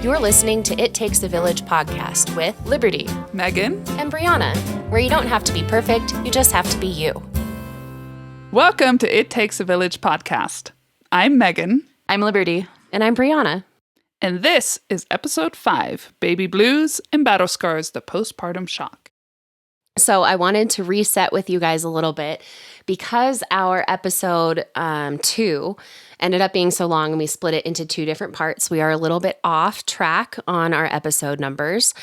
You're listening to It Takes a Village podcast with Liberty, Megan, and Brieanna, where you don't have to be perfect, you just have to be you. Welcome to It Takes a Village podcast. I'm Megan. I'm Liberty. And I'm Brieanna. And this is episode 5, Baby Blues and Battle Scars, the Postpartum Shock. So I wanted to reset with you guys a little bit because our episode 2 ended up being so long and we split it into 2 different parts. We are a little bit off track on our episode numbers.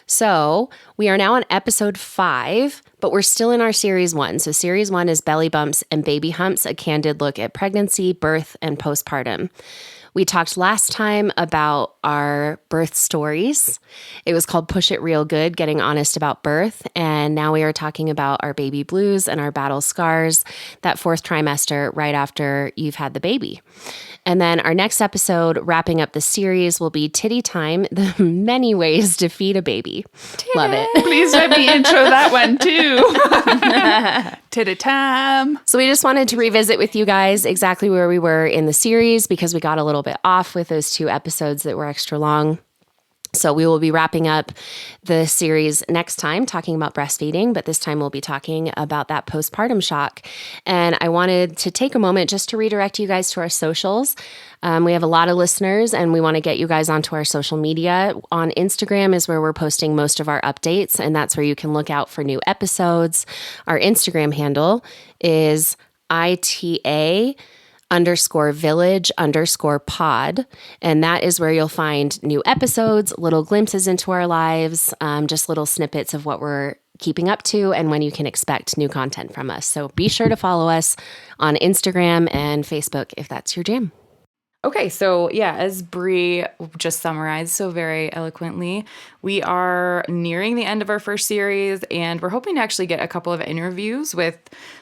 So we are now on episode 5, but we're still in our series 1. So series 1 is Belly Bumps and Baby Humps, a candid look at pregnancy, birth, and postpartum. We talked last time about our birth stories. It was called Push It Real Good, Getting Honest About Birth. And now we are talking about our baby blues and our battle scars that 4th trimester right after you've had the baby. And then our next episode, wrapping up the series, will be Titty Time, the many ways to feed a baby. Love it. Please let me intro that one too. Titty Time. So we just wanted to revisit with you guys exactly where we were in the series because we got a little bit off with those 2 episodes that were extra long. So we will be wrapping up the series next time talking about breastfeeding, but this time we'll be talking about that postpartum shock. And I wanted to take a moment just to redirect you guys to our socials. We have a lot of listeners and we want to get you guys onto our social media. On Instagram is where we're posting most of our updates, and that's where you can look out for new episodes. Our Instagram handle is ITA_village_pod. And that is where you'll find new episodes, little glimpses into our lives, just little snippets of what we're keeping up to and when you can expect new content from us. So be sure to follow us on Instagram and Facebook if that's your jam. Okay, so yeah, as Bree just summarized so very eloquently, we are nearing the end of our first series, and we're hoping to actually get a couple of interviews with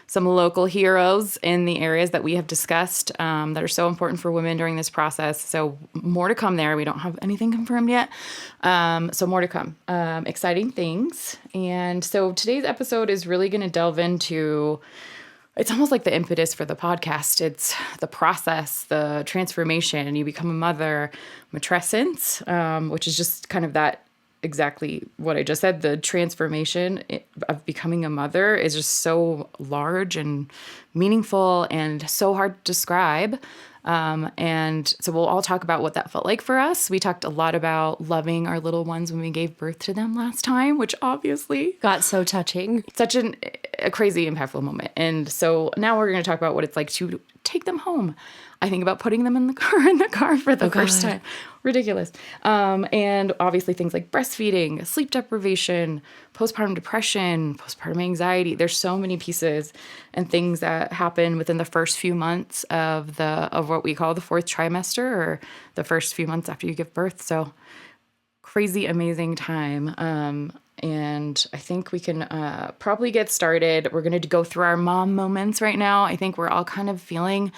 some local heroes in the areas that we have discussed that are so important for women during this process. So more to come there. We don't have anything confirmed yet, so more to come. Exciting things. And so today's episode is really going to delve into... It's almost like the impetus for the podcast. It's the process, the transformation. You become a mother, matrescence, which is just kind of that exactly what I just said. The transformation of becoming a mother is just so large and meaningful and so hard to describe. And so we'll all talk about what that felt like for us. We talked a lot about loving our little ones when we gave birth to them last time, which obviously got so touching. Such a crazy, impactful moment. And so now we're going to talk about what it's like to take them home. I think about putting them in the car for the first time. Ridiculous. And obviously things like breastfeeding, sleep deprivation, postpartum depression, postpartum anxiety. There's so many pieces and things that happen within the first few months of what we call the 4th trimester, or the first few months after you give birth. So crazy, amazing time. And I think we can probably get started. We're going to go through our mom moments right now. I think we're all kind of feeling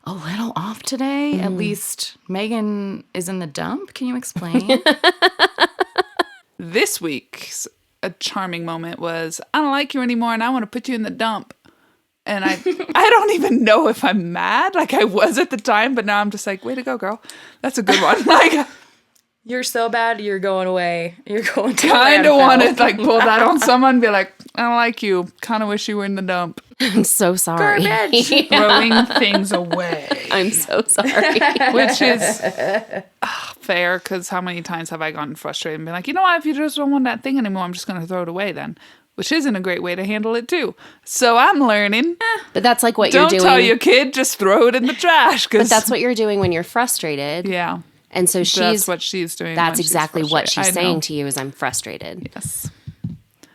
a little off today. At least Megan is in the dump. Can you explain? This week's a charming moment was, I don't like you anymore and I want to put you in the dump. And I don't even know if I'm mad like I was at the time, but now I'm just like, way to go, girl. That's a good one. Like, You're so bad, you're going away. You're going to kind of want to like pull that on someone and be like, I don't like you. Kind of wish you were in the dump. I'm so sorry. Garbage. Throwing things away. I'm so sorry. Which is fair, because how many times have I gotten frustrated and been like, you know what, if you just don't want that thing anymore, I'm just going to throw it away then. Which isn't a great way to handle it too. So I'm learning. But that's like what you're doing. Don't tell your kid, just throw it in the trash. But that's what you're doing when you're frustrated. Yeah. And so that's what she's doing. That's exactly what she's saying to you is, I'm frustrated. Yes.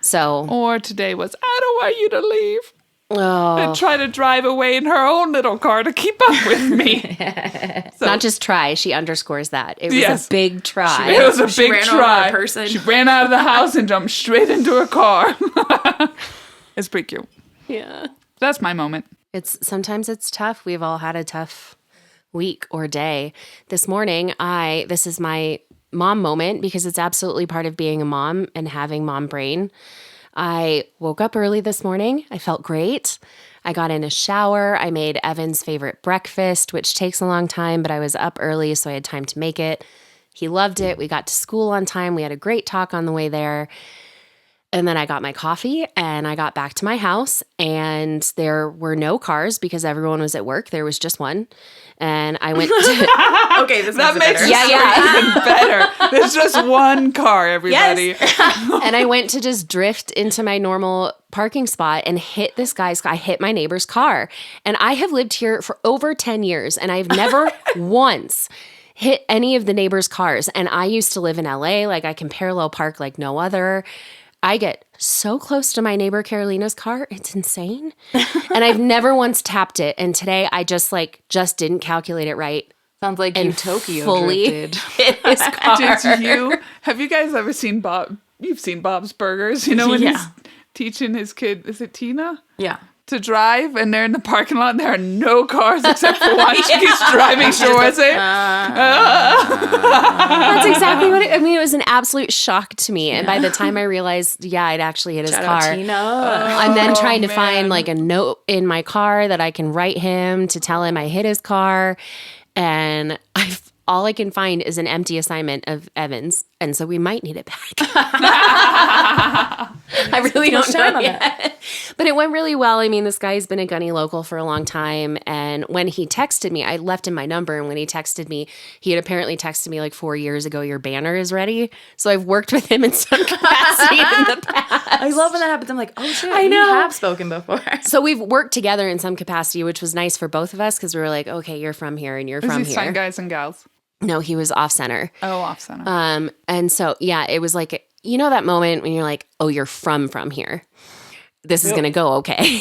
So. Or today was, I don't want you to leave. Oh. And try to drive away in her own little car to keep up with me. So, not just try, she underscores that. It was a big try. It was a big try. Person. She ran out of the house and jumped straight into a car. It's pretty cute. Yeah. That's my moment. Sometimes it's tough. We've all had a tough week or day. This morning, this is my mom moment because it's absolutely part of being a mom and having mom brain. I woke up early this morning. I felt great. I got in a shower. I made Evan's favorite breakfast, which takes a long time, but I was up early, so I had time to make it. He loved it. We got to school on time. We had a great talk on the way there. And then I got my coffee and I got back to my house, and there were no cars because everyone was at work. There was just one. And I went to... Okay, this That makes better. it even better. There's just one car, everybody. And I went to just drift into my normal parking spot and hit this guy's car. I hit my neighbor's car. And I have lived here for over 10 years, and I've never once hit any of the neighbors' cars. And I used to live in LA. Like, I can parallel park like no other. I get so close to my neighbor Carolina's car. It's insane. And I've never once tapped it. And today I just didn't calculate it right. Sounds like you Tokyo fully drifted. hit his car. Have you guys ever seen Bob? You've seen Bob's Burgers, you know, when Yeah. he's teaching his kid, is it Tina? Yeah. To drive, and they're in the parking lot, and there are no cars except for one. She's driving towards it. That's exactly what it was an absolute shock to me. And by the time I realized, I'd actually hit his Shout out car. Tina. I'm then trying to man. find like a note in my car that I can write him to tell him I hit his car. And all I can find is an empty assignment of Evan's. And so we might need it back. I really don't know yet. But it went really well. I mean, this guy's been a Gunny local for a long time. And when he texted me, I left him my number. And when he texted me, he had apparently texted me like 4 years ago, your banner is ready. So I've worked with him in some capacity in the past. I love when that happens. I'm like, oh shit, I know. we have spoken before. So we've worked together in some capacity, which was nice for both of us because we were like, okay, you're from here and you're Is from he sign here. guys and gals? No, he was off center. Oh, off center. And so, it was like, you know, that moment when you're like, oh, you're from here. This is going to go okay.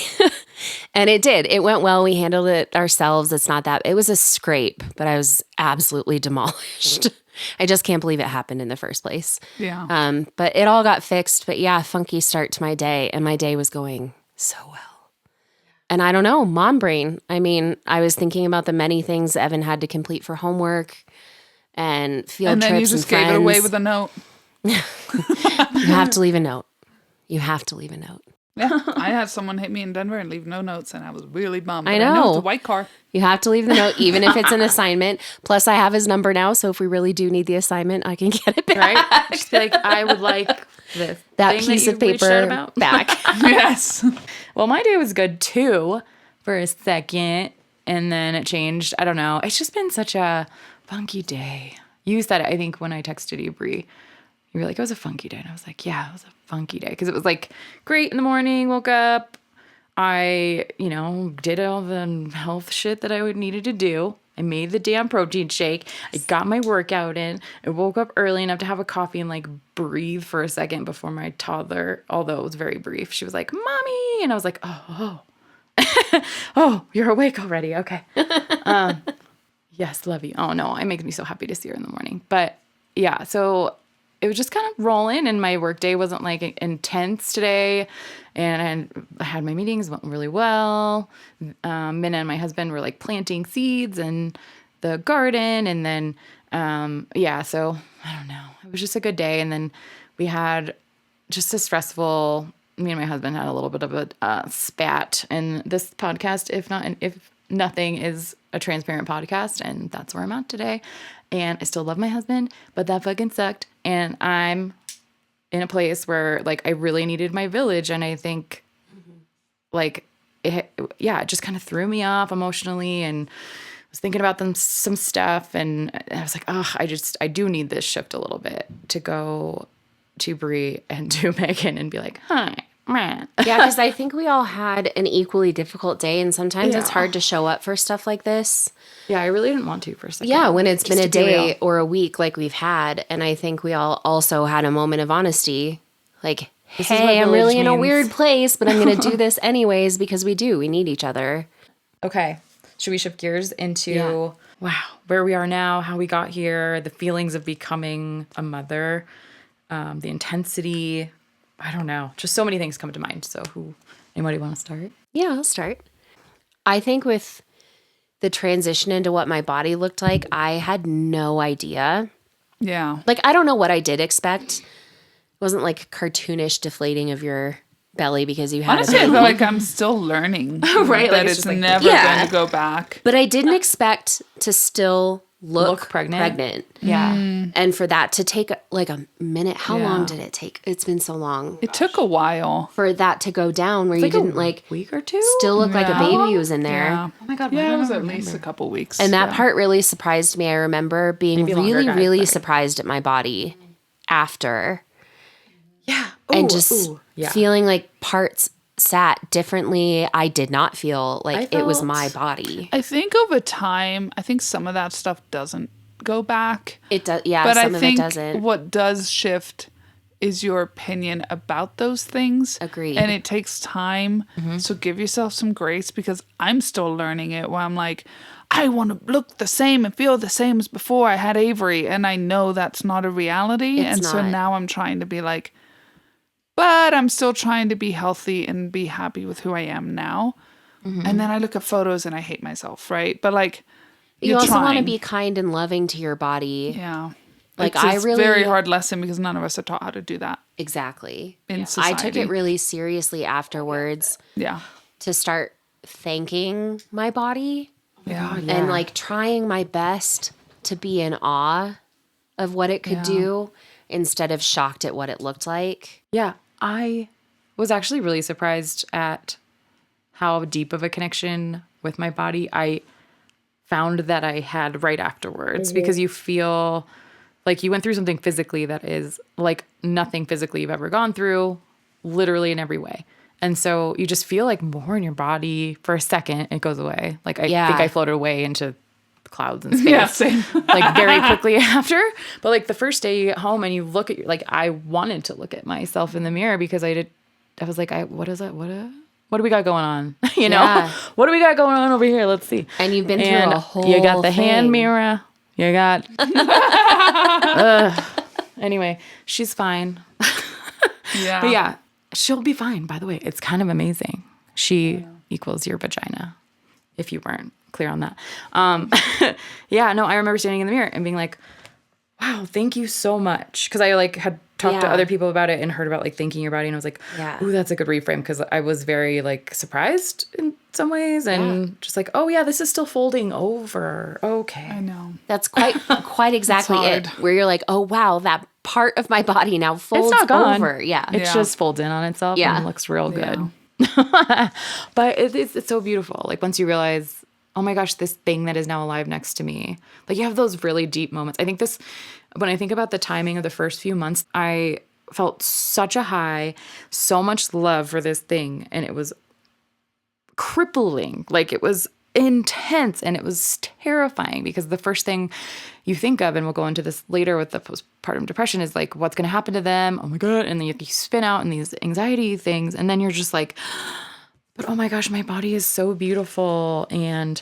And it did. It went well. We handled it ourselves. It was a scrape, but I was absolutely demolished. I just can't believe it happened in the first place. Yeah. But it all got fixed. But funky start to my day. And my day was going so well. And I don't know, mom brain. I mean, I was thinking about the many things Evan had to complete for homework and field And trips then you just and gave friends. it away with a note. You have to leave a note. You have to leave a note. Yeah. I had someone hit me in Denver and leave no notes, and I was really bummed. I But know. It's a white car. You have to leave the note, even if it's an assignment. Plus, I have his number now, so if we really do need the assignment, I can get it back. Right? Just be like, I would like this That thing piece that of you reached out paper about. back. Yes. Well, my day was good too for a second, and then it changed. I don't know. It's just been such a funky day. You said it, I think, when I texted you, Brie. You were like, it was a funky day. And I was like, yeah, it was a funky day. Because it was like great in the morning, woke up. I, did all the health shit that I needed to do. I made the damn protein shake. I got my workout in. I woke up early enough to have a coffee and like breathe for a second before my toddler, although it was very brief, she was like, Mommy. And I was like, oh. Oh, you're awake already. Okay. Yes, love you. Oh no, it makes me so happy to see her in the morning. But yeah, so it was just kind of rolling, and my work day wasn't like intense today. And I had my meetings, went really well. Minna and my husband were like planting seeds in the garden, and then so I don't know. It was just a good day, and then we had just a stressful. Me and my husband had a little bit of a spat in this podcast. If nothing is a transparent podcast, and that's where I'm at today. And I still love my husband, but that fucking sucked. And I'm in a place where like I really needed my village, and I think like it just kind of threw me off emotionally, and I was thinking about some stuff, and I was like, I do need this shift a little bit to go to Brie and to Megan and be like, hi. Yeah, because I think we all had an equally difficult day, and sometimes it's hard to show up for stuff like this. Yeah, I really didn't want to for a second. Yeah, when it's been a to be day real. or a week like we've had, and I think we all also had a moment of honesty, like, This is what hey, I'm village really in a means. weird place, but I'm going to do this anyways because we need each other. Okay. Should we shift gears into, where we are now, how we got here, the feelings of becoming a mother, the intensity, I don't know. Just so many things come to mind. So anybody want to start? Yeah, I'll start. I think with the transition into what my body looked like, I had no idea. Yeah. Like, I don't know what I did expect. It wasn't like cartoonish deflating of your belly because you had Honestly, a I baby. feel like I'm still learning. Right, like That it's it's just like- never Yeah. going to go back. But I didn't expect to still look pregnant. Yeah. And for that to take like a minute, how Yeah. long did it take? It's been so long. It took a while. For that to go down where you didn't like week or two still look like a Yeah. baby was in there. Yeah. Oh my God, why Yeah, do it I was not at least a remember? couple weeks. And that yeah. part really surprised me. I remember being Maybe longer, really, guys, really sorry. surprised at my body after Yeah. and just yeah. feeling like parts sat differently. I did not feel like it was felt- my body. I think over time, I think some of that stuff doesn't go back. It does, yeah. But Some I of think it doesn't. what does shift is your opinion about those things. Agreed. And it takes time. So give yourself some grace because I'm still learning it where I'm like, I want to look the same and feel the same as before I had Avery. And I know that's not a reality. It's and so not. now I'm trying to be like, but I'm still trying to be healthy and be happy with who I am now. And then I look at photos and I hate myself, right? But like, You you're also want to trying. be kind and loving to your body. Yeah. Like, It's I a really- very hard lesson because none of us are taught how to do that Exactly. in I society. took it really seriously afterwards Yeah. to start thanking my body Yeah. and like trying my best to be in awe of what it could Yeah. do instead of shocked at what it looked like. Yeah, I was actually really surprised at how deep of a connection with my body I found that I had right afterwards because you feel like you went through something physically that is like nothing physically you've ever gone through, literally in every way. And so you just feel like more in your body for a second, it goes away. Like I think I floated away into clouds and space. Yeah, same. Like very quickly after. But like the first day you get home and you look at your, like I wanted to look at myself in the mirror because I was like, what is it? What do we got going on? You know, Yeah. what do we got going on over here? Let's see. And you've been through And a whole you got the hand thing. mirror. You got. Anyway, she's fine. Yeah. But yeah, she'll be fine. By the way, it's kind of amazing. She equals your vagina, if you weren't clear on that. Yeah, no, I remember standing in the mirror and being like, wow, thank you so much. Because I like had talked to Yeah. other people about it and heard about like thanking your body. And I was like, Yeah. ooh, that's a good reframe. Because I was very like surprised in some ways and just like, oh yeah, this is still folding over. Okay. I know. That's quite exactly it. hard. Where you're like, oh wow, that part of my body now folds It's not gone. over. Yeah. It Yeah. just folds in on itself Yeah. and looks real good. Yeah. But it's so beautiful. Like once you realize, oh my gosh, this thing that is now alive next to me. Like you have those really deep moments. I think when I think about the timing of the first few months, I felt such a high, so much love for this thing. And it was crippling. Like it was intense and it was terrifying because the first thing you think of, and we'll go into this later with the postpartum depression, is like, what's going to happen to them? Oh my God. And then you spin out in these anxiety things. And then you're just like, but oh my gosh, my body is so beautiful. And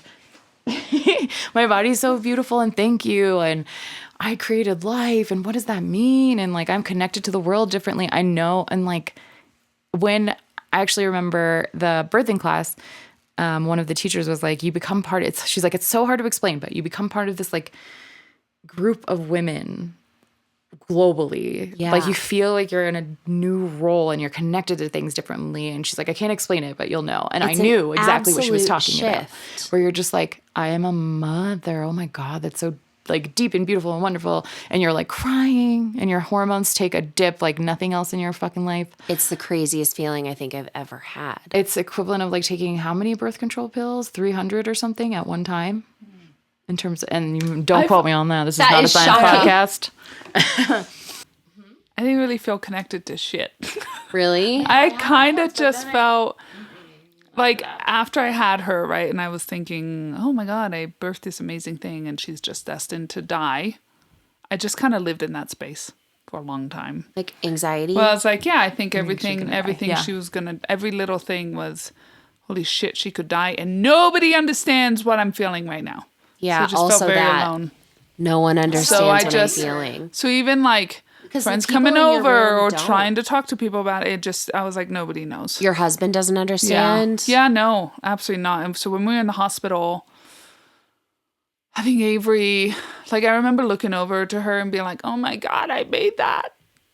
my body's so beautiful. And thank you. And I created life. And what does that mean? And like, I'm connected to the world differently. I know. And like, when I actually remember the birthing class, one of the teachers was like, you become part of it. She's like, it's so hard to explain, but you become part of this like group of women globally. Yeah. Like you feel like you're in a new role and you're connected to things differently. And she's like, I can't explain it, but you'll know. And It's I an knew exactly what she was absolute talking about. shift. Where you're just like, I am a mother. Oh my God, that's so like deep and beautiful and wonderful. And you're like crying and your hormones take a dip like nothing else in your fucking life. It's the craziest feeling I think I've ever had. It's equivalent of like taking how many birth control pills? 300 or something at one time? In terms of, and you don't quote me on that. This is That not a is science shocking. podcast. I didn't really feel connected to shit. Really? I kind of just felt like after I had her, right? And I was thinking, oh my God, I birthed this amazing thing and she's just destined to die. I just kind of lived in that space for a long time. Like anxiety? Well, it's like, yeah, I think gonna everything die. Yeah. she was every little thing was, holy shit, she could die. And nobody understands what I'm feeling right now. yeah, So I just also felt very that alone. no one understands So I what just, I'm feeling. so even like Because the friends people coming in your over room or don't. trying to talk to people about it, I was like, nobody knows. Your husband doesn't Yeah. understand? Yeah, no, absolutely not. And so when we were in the hospital, I think Avery, like I remember looking over to her and being like, oh my God, I made that.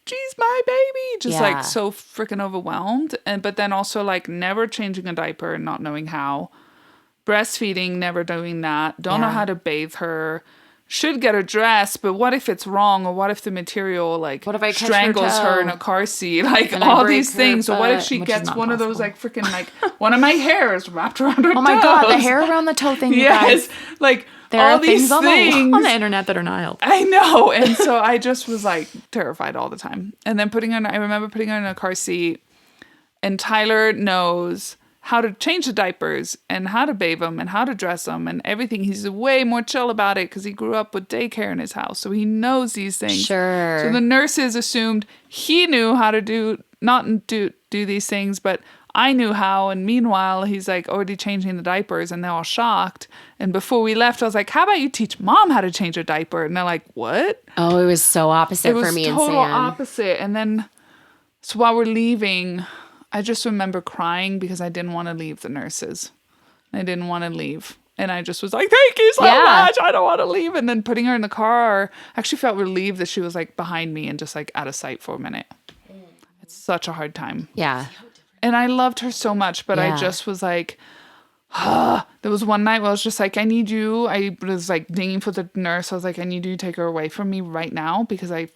She's my baby. Just Yeah. like so freaking overwhelmed. But then also like never changing a diaper and not knowing how. Breastfeeding, never doing that. Don't know Yeah. how to bathe her. should get her dressed, but what if it's wrong? Or what if the material like What if I catch strangles her her in toe? a car seat? Like And I all break these her things. Or what if foot, she which is gets not one of those possible. like freaking like one of my hairs wrapped around her Oh my God, the toes. hair around the toe thing, you Yes. guys. Like There all are these things on things. the internet that are not helpful. I know. And so I just was like terrified all the time. And then I remember putting her in a car seat, and Tyler knows how to change the diapers and how to bathe them and how to dress them and everything. He's way more chill about it because he grew up with daycare in his house. So he knows these things. Sure. So the nurses assumed he knew how to not do these things, but I knew how. And meanwhile, he's like already changing the diapers and they're all shocked. And before we left, I was like, how about you teach mom how to change a diaper? And they're like, what? Oh, it was so opposite It was for me and total Sam. opposite. And then, so while we're leaving, I just remember crying because I didn't want to leave the nurses. I didn't want to leave. And I just was like, thank you so much. I don't want to leave. And then putting her in the car, I actually felt relieved that she was like behind me and just like out of sight for a minute. It's such a hard time. Yeah. And I loved her so much, but I just was like, there was one night where I was just like, I need you. I was like dinging for the nurse. I was like, I need you to take her away from me right now because I'm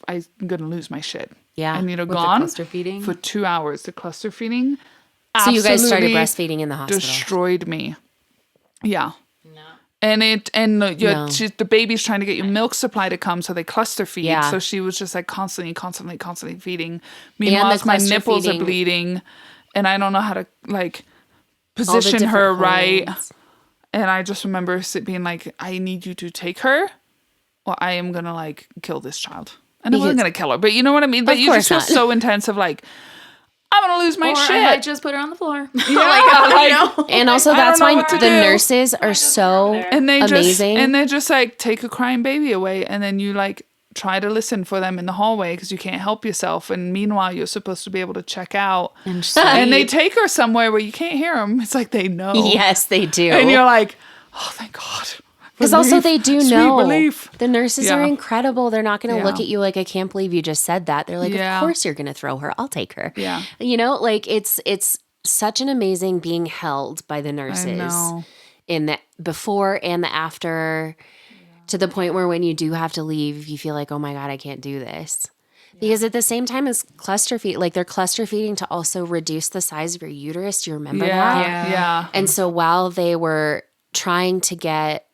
going to lose my shit. Yeah. I need her With the gone cluster feeding? for 2 hours. The cluster feeding. So you guys started absolutely breastfeeding in the hospital. destroyed me. Yeah. No. And No. the baby's trying to get your milk supply to come, so they cluster feed. Yeah. So she was just like constantly feeding. And Meanwhile, the my cluster nipples feeding- are bleeding, and I don't know how to like All the position her different right. holds. And I just remember being like, I need you to take her, or I am gonna like kill this child. And I wasn't Because- gonna kill her, but you know what I mean. But Of you just course feel not. so intense of like, I'm gonna lose my Or shit. I might just put her on the floor. Yeah, like, And also, I don't that's know why what to the do. nurses are so and they amazing. just like take a crying baby away, and then you like try to listen for them in the hallway because you can't help yourself. And meanwhile, you're supposed to be able to check out. And they take her somewhere where you can't hear them. It's like they know. Yes, they do. And you're like, oh, thank God. Because also Relief. they do Sweet know relief. the nurses are Yeah. incredible. They're not going to look Yeah. at you like, I can't believe you just said that. They're like, Yeah. of course you're going to throw her. I'll take her. Yeah. You know, like it's such an amazing being held by the nurses know. in the before and the after, to the point where when you do have to leave, you feel like, oh my God, I can't do this. Because at the same time as cluster feed, like they're cluster feeding to also reduce the size of your uterus. Do you remember that? Yeah. And so while they were trying to get,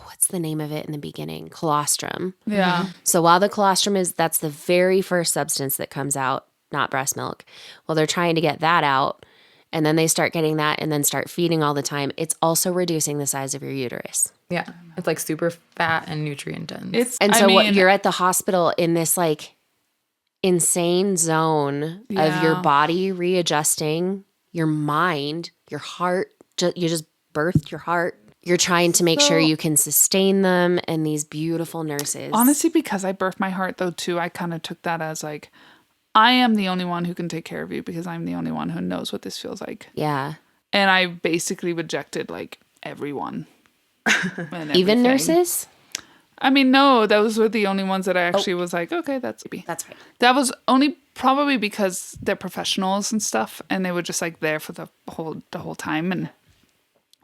what's the name of it in the beginning? Colostrum. Yeah. So while the colostrum that's the very first substance that comes out, not breast milk. Well, they're trying to get that out, and then they start getting that and then start feeding all the time. It's also reducing the size of your uterus. Yeah. It's like super fat and nutrient dense. And so you're at the hospital in this like insane zone of your Yeah. body readjusting, your mind, your heart. You just birthed your heart. You're trying to make sure you can sustain them, and these beautiful nurses. Honestly, because I birthed my heart though too, I kind of took that as like, I am the only one who can take care of you because I'm the only one who knows what this feels like. Yeah. And I basically rejected like everyone. and Even everything. nurses? I mean, no, those were the only ones that I actually was like, okay, that's right. That was only probably because they're professionals and stuff, and they were just like there for the whole time, and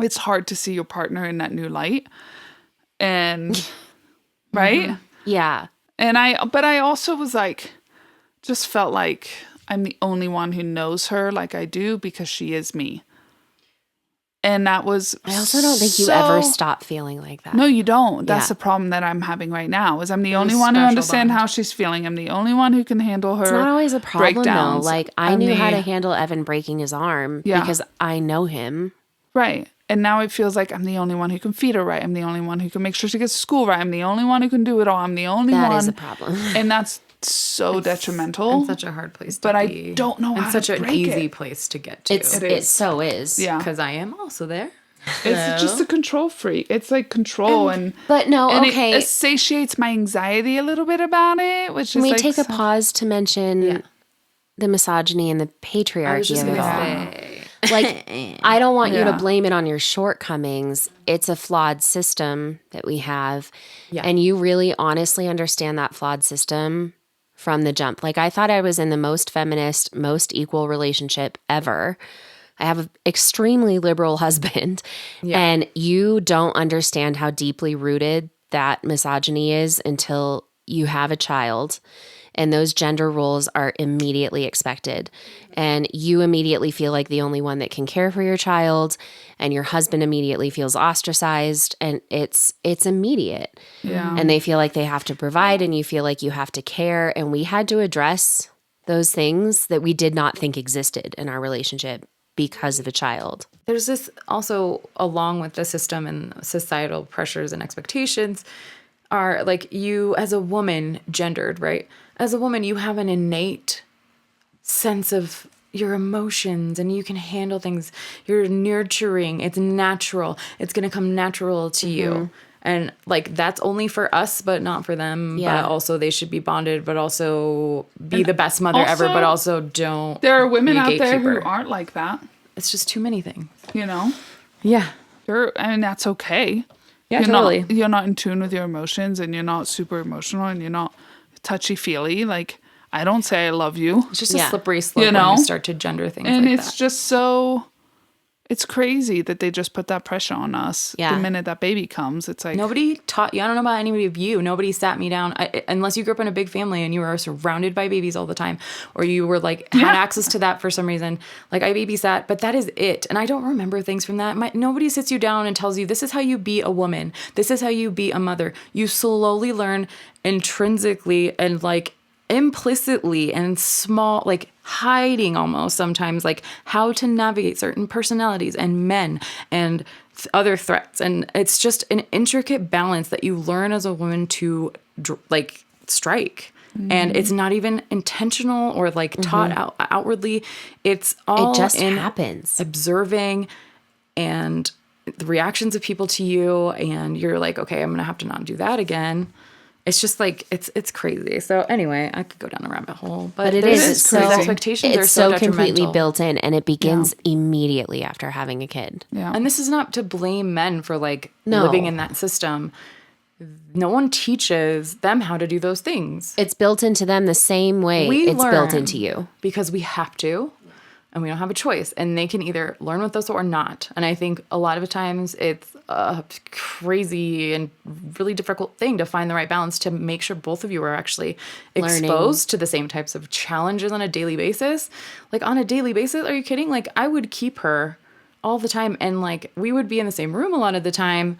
it's hard to see your partner in that new light, and right, Yeah. and I also was like, just felt like I'm the only one who knows her like I do because she is me. And that was I also don't think you ever stop feeling like that. No, you don't. That's Yeah. the problem that I'm having right now is I'm the only a one who special understands bond. how she's feeling. I'm the only one who can handle her It's not always a problem though. breakdowns. Like I knew how to handle Evan breaking his arm because I know him. Right. And now it feels like I'm the only one who can feed her right. I'm the only one who can make sure she gets to school right. I'm the only one who can do it all. I'm the only one. That is a problem. And that's so detrimental. And such a hard place to But I be. don't know how and to such an break easy it. place to get to. It so is. Yeah. Because I am also there. It's just a control freak. It's like control and But no, and okay. it satiates my anxiety a little bit about it, which Can is we like take a so- pause to mention the misogyny and the patriarchy of it all? Like, I don't want you to Yeah. blame it on your shortcomings. It's a flawed system that we have. Yeah. And you really honestly understand that flawed system from the jump. Like, I thought I was in the most feminist, most equal relationship ever. I have an extremely liberal husband, and you don't understand how deeply rooted that misogyny is until you have a child. And those gender roles are immediately expected. And you immediately feel like the only one that can care for your child. And your husband immediately feels ostracized. And it's immediate. Yeah. And they feel like they have to provide and you feel like you have to care. And we had to address those things that we did not think existed in our relationship because of a child. There's this also, along with the system and societal pressures and expectations, are like you as a woman, gendered, right? As a woman, you have an innate sense of your emotions and you can handle things. You're nurturing. It's natural. It's going to come natural to you. And like that's only for us, but not for them. Yeah. But also they should be bonded, but also be the best mother ever, but also don't. There are women be a out there who gatekeeper. aren't like that, It's just too many things. you know? Yeah. And that's okay. Yeah, totally. You're not in tune with your emotions and you're not super emotional and you're not touchy-feely. Like, I don't say I love you. It's just Yeah. a slippery slope You know? when you start to gender things And like it's that. just so... It's crazy that they just put that pressure on us. Yeah. The minute that baby comes, it's like... Nobody taught you. I don't know about anybody of you. Nobody sat me down, unless you grew up in a big family and you were surrounded by babies all the time, or you were like had access to that for some reason. Like I babysat, but that is it. And I don't remember things from that. Nobody sits you down and tells you this is how you be a woman. This is how you be a mother. You slowly learn intrinsically and like implicitly and small, like hiding almost sometimes, like how to navigate certain personalities and men and other threats. And it's just an intricate balance that you learn as a woman to like strike. And it's not even intentional or like taught outwardly. It's all It just in happens. observing and the reactions of people to you. And you're like, okay, I'm going to have to not do that again. It's just like it's crazy. So anyway, I could go down a rabbit hole, but But it there's- is so, these expectations are it's so so completely detrimental. built in, and it begins immediately after having a kid. Yeah. And this is not to blame men for like No. living in that system. No one teaches them how to do those things. It's built into them the same way We it's built learn into you. because we have to, and we don't have a choice. And they can either learn with us or not. And I think a lot of times it's a crazy and really difficult thing to find the right balance to make sure both of you are actually Learning. exposed to the same types of challenges on a daily basis. Like on a daily basis, are you kidding? Like I would keep her all the time and like we would be in the same room a lot of the time.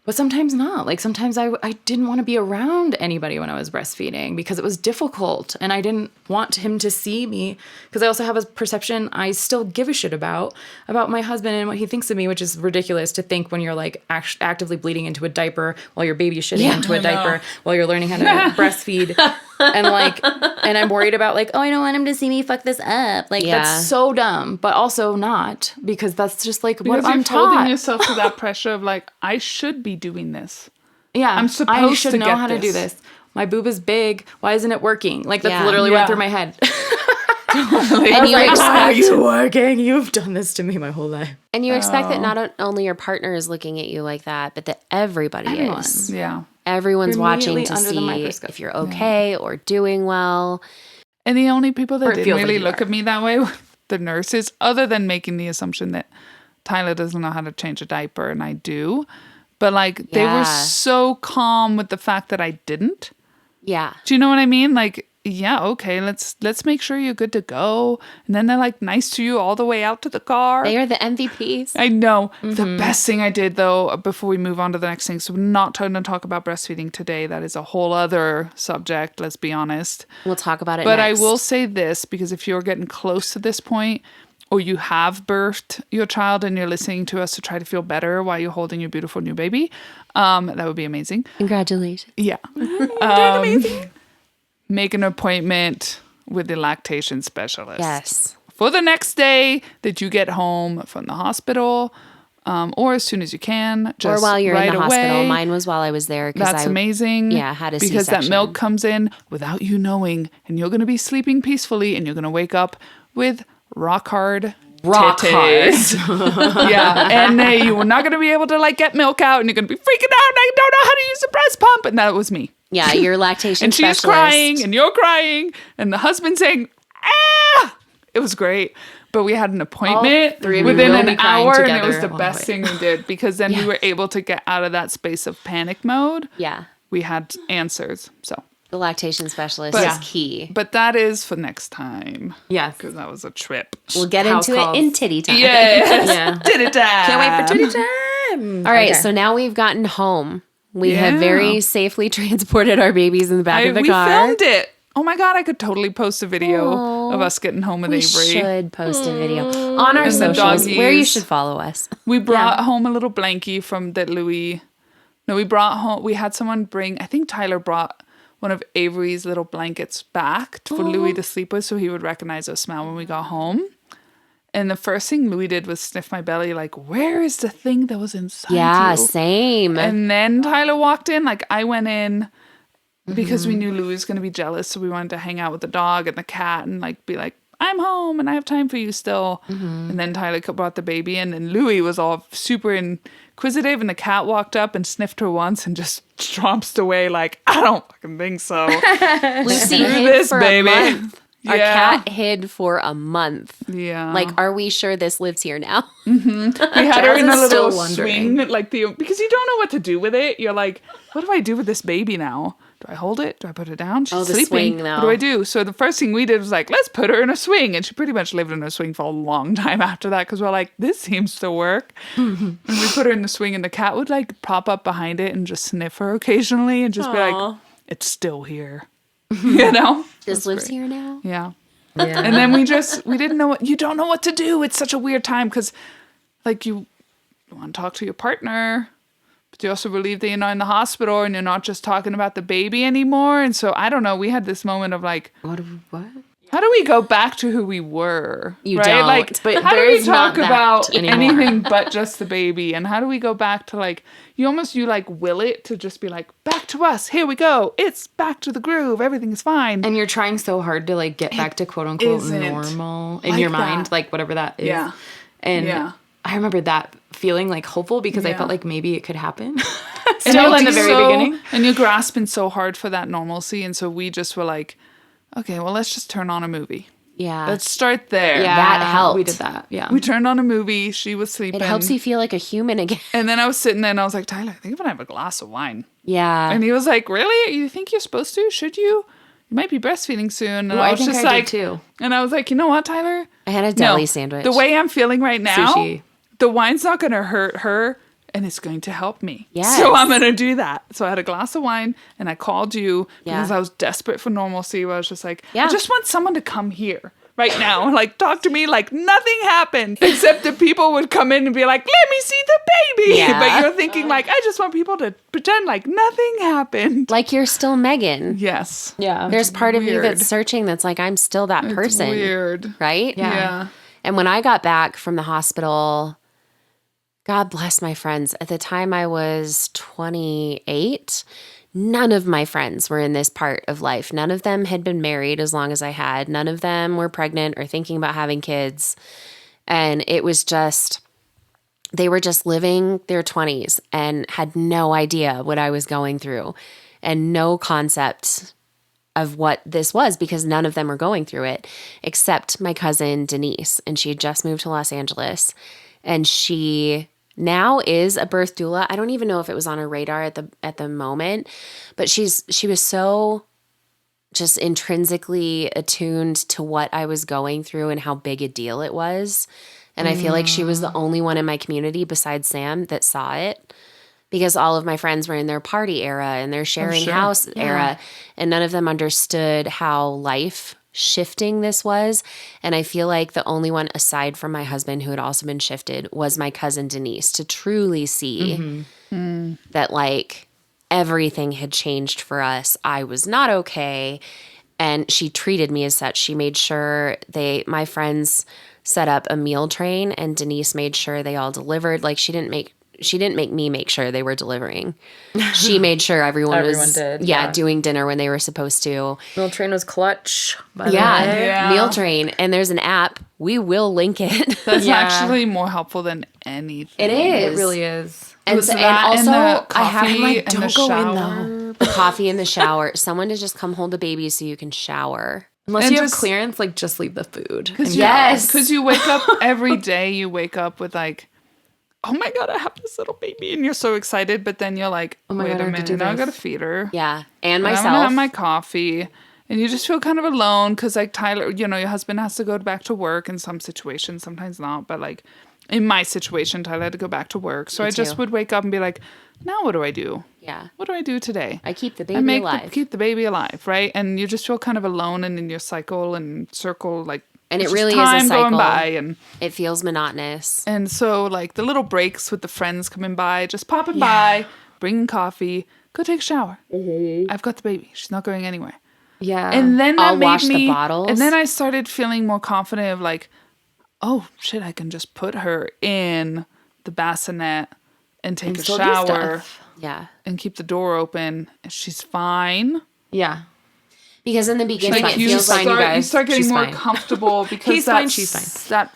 But sometimes not. Like sometimes I didn't want to be around anybody when I was breastfeeding because it was difficult and I didn't want him to see me because I also have a perception I still give a shit about my husband and what he thinks of me, which is ridiculous to think when you're like actively bleeding into a diaper while your baby's shitting into a diaper while you're learning how to breastfeed. And like, and I'm worried about like, oh, I don't want him to see me fuck this up. Like that's so dumb, but also not because that's just like what Because I'm you're holding taught. yourself to that pressure of like, I should be doing this. Yeah, I'm I supposed should to know get how to do this. this. My boob is big. Why isn't it working? Like that's Yeah. literally Yeah. went through my head. And you How are expect you working? You've done this to me my whole life. and you expect that not only your partner is looking at you like that, but that everybody Everyone. is. Yeah. Everyone's You're watching immediately to under the see microscope. if you're okay or doing well. And the only people Or that it didn't feels like really you look are. at me that way were the nurses, other than making the assumption that Tyler doesn't know how to change a diaper and I do. But like they were Yeah. so calm with the fact that I didn't. Yeah. Do you know what I mean? Like, yeah, okay, let's make sure you're good to go. And then they're like nice to you all the way out to the car. They are the MVPs. I know. The best thing I did though, before we move on to the next thing, so we're not trying to talk about breastfeeding today. That is a whole other subject, let's be honest. We'll talk about it But next. I will say this, because if you're getting close to this point, or you have birthed your child and you're listening to us to try to feel better while you're holding your beautiful new baby, that would be amazing. Congratulations. Yeah. Make an appointment with the lactation specialist. Yes. For the next day that you get home from the hospital, or as soon as you can. Just Or while you're right in the hospital. away. Mine was while I was there. That's amazing. Yeah, had a because that C-section. milk comes in without you knowing, and you're going to be sleeping peacefully, and you're going to wake up with rock hard titties. Yeah, and you were not going to be able to like get milk out, and you're going to be freaking out. And I don't know how to use a breast pump, and that was me. Yeah, your lactation And she's specialist. crying, and you're crying, and the husband's saying, "Ah!" It was great. But we had an appointment three of you within will an be crying hour, and it was together. the Oh, best wait. thing we did because then we were able to get out of that space of panic mode. Yeah. We had answers. So, The lactation specialist But- is key. but that is for next time Yes. because that was a trip. We'll get House into calls. it in titty time. Yes. Yeah. Did it time. Can't wait for titty time. All right, Okay. so now we've gotten home. We Yeah. have very safely transported our babies in the back of the we car. filmed it. Oh my God, I could totally post a video of us getting home with We Avery. should post a video on our And the socials where you doggies. should follow us. We brought home a little blankie from that Louis. No, we brought home. We had someone bring. I think Tyler brought one of Avery's little blankets back for Louis to sleep with, so he would recognize our smell when we got home. And the first thing Louis did was sniff my belly, like, "Where is the thing that was inside Yeah, you?" same. And then Tyler walked in. Like I went in because we knew Louis was going to be jealous, so we wanted to hang out with the dog and the cat and like be like, "I'm home and I have time for you still." And then Tyler brought the baby in, and Louis was all super inquisitive, and the cat walked up and sniffed her once and just tromped away like, "I don't fucking think so." Lucy Do hid this, for baby. a month. Our Yeah. cat hid for a month. Yeah, Like, are we sure this lives here now? we had her in a Jazz is still little wondering. swing, like because you don't know what to do with it. You're like, "What do I do with this baby now? Do I hold it? Do I put it down? She's Oh, the sleeping. swing, What though. do I do?" So the first thing we did was like, let's put her in a swing, and she pretty much lived in a swing for a long time after that because we're like, this seems to work. And we put her in the swing, and the cat would like pop up behind it and just sniff her occasionally, and just be like, "It's still here," you know. This lives here now? Yeah. Yeah. And then we didn't know you don't know what to do. It's such a weird time because like you want to talk to your partner, but you also relieve that you're not in the hospital and you're not just talking about the baby anymore. And so I don't know, we had this moment of like, What? how do we go back to who we were? You right? don't, Like, but how do we there's not talk that about anymore. anything but just the baby? And how do we go back to like, you like will it to just be like, back to us. Here we go. It's back to the groove. Everything is fine. And you're trying so hard to like get back to quote unquote isn't normal in like your mind, that. like whatever that is. Yeah. And Yeah. I remember that feeling like hopeful because I Yeah. felt like maybe it could happen. And Still you're in the very so- beginning. And you're grasping so hard for that normalcy. And so we just were like, okay, well, let's just turn on a movie. Yeah. Let's start there. Yeah, That helped. We did that. Yeah. We turned on a movie. She was sleeping. It helps you feel like a human again. And then I was sitting there and I was like, Tyler, I think I'm going to have a glass of wine. Yeah. And he was like, really? You think you're supposed to? Should you? You might be breastfeeding soon. And Well, I I was think just I did like, too. And I was like, you know what, Tyler? I had a deli sandwich. The way I'm feeling right now, Sushi. the wine's not going to hurt her and it's going to help me. Yes. So I'm going to do that. So I had a glass of wine and I called you because Yeah. I was desperate for normalcy. Where I was just like, Yeah. I just want someone to come here right now. Like, talk to me like nothing happened except that people would come in and be like, let me see the baby. Yeah. But you're thinking like, I just want people to pretend like nothing happened. Like you're still Megan. Yes. Yeah. There's part of you weird. that's searching that's like, I'm still that person. Weird. Right? Yeah. Yeah. And when I got back from the hospital, God bless my friends. At the time I was 28, none of my friends were in this part of life. None of them had been married as long as I had. None of them were pregnant or thinking about having kids. And it was just, they were just living their 20s and had no idea what I was going through and no concept of what this was because none of them were going through it except my cousin Denise. And she had just moved to Los Angeles and she now is a birth doula. I don't even know if it was on her radar at the moment, but she was so just intrinsically attuned to what I was going through and how big a deal it was. And I feel like she was the only one in my community besides Sam that saw it because all of my friends were in their party era and their sharing sure. house era, and none of them understood how life shifting this was. And I feel like the only one aside from my husband who had also been shifted was my cousin Denise to truly see that like everything had changed for us. I was not okay. And she treated me as such. She made sure my friends set up a meal train and Denise made sure they all delivered. Like she didn't make me make sure they were delivering. She made sure everyone was did, yeah, yeah. doing dinner when they were supposed to. Meal train was clutch. By the Yeah, way. Yeah. meal train. And there's an app. We will link it. That's Yeah. actually more helpful than anything. It is. It really is. And, Was and that also, and the I have coffee like, in the don't go in shower? though. The coffee in the shower. Someone to just come hold the baby so you can shower. Unless And you have just- clearance, like just leave the food. Cause Yes. Because you wake up every day, you wake up with like, oh my God, I have this little baby. And you're so excited. But then you're like, Oh my wait God, I a have to minute. do Now I got to this. feed her. Yeah. And And I'm myself. going to have my coffee. And you just feel kind of alone because like Tyler, you know, your husband has to go back to work in some situations, sometimes not. But like in my situation, Tyler had to go back to work. So I just too. would wake up and be like, now what do I do? Yeah. What do I do today? I keep the I baby alive. keep the baby alive, right? And you just feel kind of alone and in your cycle and circle, like, And it it's just really is a time cycle. going by, and It feels monotonous. so like the little breaks with the friends coming by, just popping by, bringing coffee, go take a shower. I've got the baby; she's not going anywhere. Yeah. And then that I'll made wash the me, bottles. and then I started feeling more confident of like, oh shit, I can just put her in the bassinet and take a still do shower stuff. Yeah. and keep the door open. And she's fine. Yeah. Because in the beginning, Like it you feels fine, like you start, guys. you start getting She's more fine. comfortable because He's fine, she's fine. that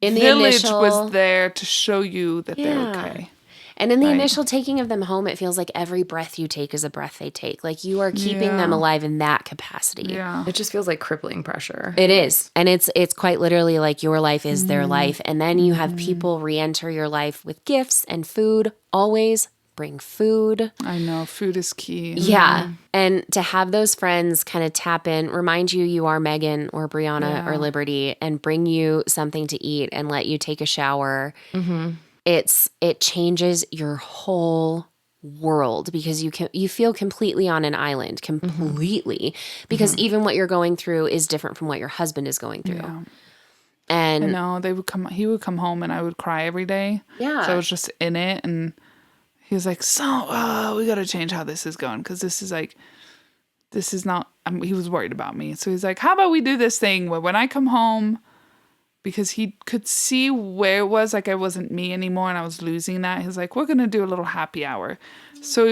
in the village initial was there to show you that they're Yeah. okay. And in the Right. initial taking of them home, it feels like every breath you take is a breath they take. Like you are keeping them Yeah. alive in that capacity. Yeah. It just feels like crippling pressure. It is. And it's quite literally like your life is their Mm-hmm. life. And then you have people re-enter your life with gifts and food. Always bring food. I know. Food is key. Yeah. And to have those friends kind of tap in, remind you are Megan or Brieanna or Liberty, and bring you something to eat and let you take a shower. It changes your whole world because you feel completely on an island, completely, because even what you're going through is different from what your husband is going through. Yeah. And I know. He would come home and I would cry every day. Yeah. So I was just in it, and he was like, so we got to change how this is going. Cause this is not, he was worried about me. So he's like, how about we do this thing where when I come home, because he could see where it was, like I wasn't me anymore and I was losing that. He's like, we're going to do a little happy hour. So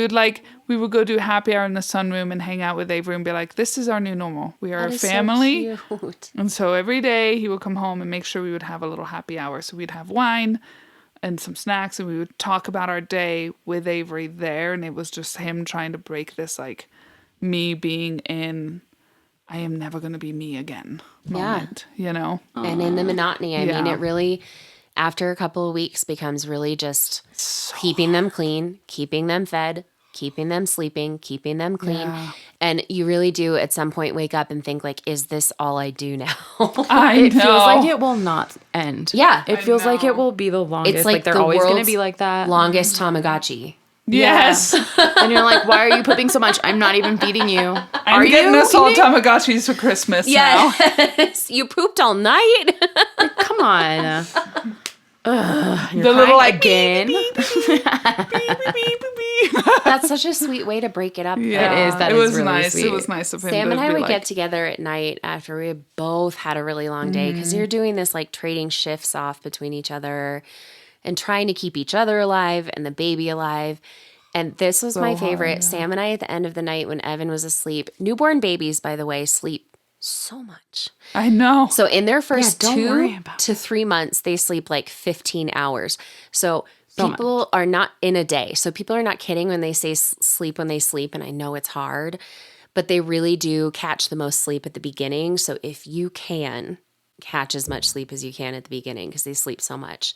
we would go do happy hour in the sunroom and hang out with Avery and be like, this is our new normal. We are that a is so family. cute. And so every day he would come home and make sure we would have a little happy hour. So we'd have wine and some snacks and we would talk about our day with Avery there. And it was just him trying to break this, like, me being in, I am never going to be me again moment, you know? And in the monotony, I mean, Yeah. it really, after a couple of weeks, becomes really just keeping them clean, keeping them fed, keeping them sleeping, keeping them clean. Yeah. And you really do at some point wake up and think like, is this all I do now? I It know. feels like it will not end. Yeah. It feels like know. it will be the longest. It's like like they're the always going to world's be like that. Longest Tamagotchi. Yes. And you're like, why are you pooping so much? I'm not even feeding you. I'm getting us all Tamagotchis for Christmas now. Yes. You pooped all night. Come on. You're The little, crying like, again. That's such a sweet way to break it up. Yeah, It is. That it is was really nice. sweet. It was nice of him. Sam to and I be would like, get together at night after we had both had a really long day because you're doing this like trading shifts off between each other and trying to keep each other alive and the baby alive. And this was my favorite. Sam and I at the end of the night when Evan was asleep. Newborn babies, by the way, sleep so much. I know. So in their first don't worry 2 about to 3 months, they sleep like 15 hours. So So people are not in a day. So people are not kidding when they say sleep when they sleep. And I know it's hard, but they really do catch the most sleep at the beginning. So if you can catch as much sleep as you can at the beginning, because they sleep so much.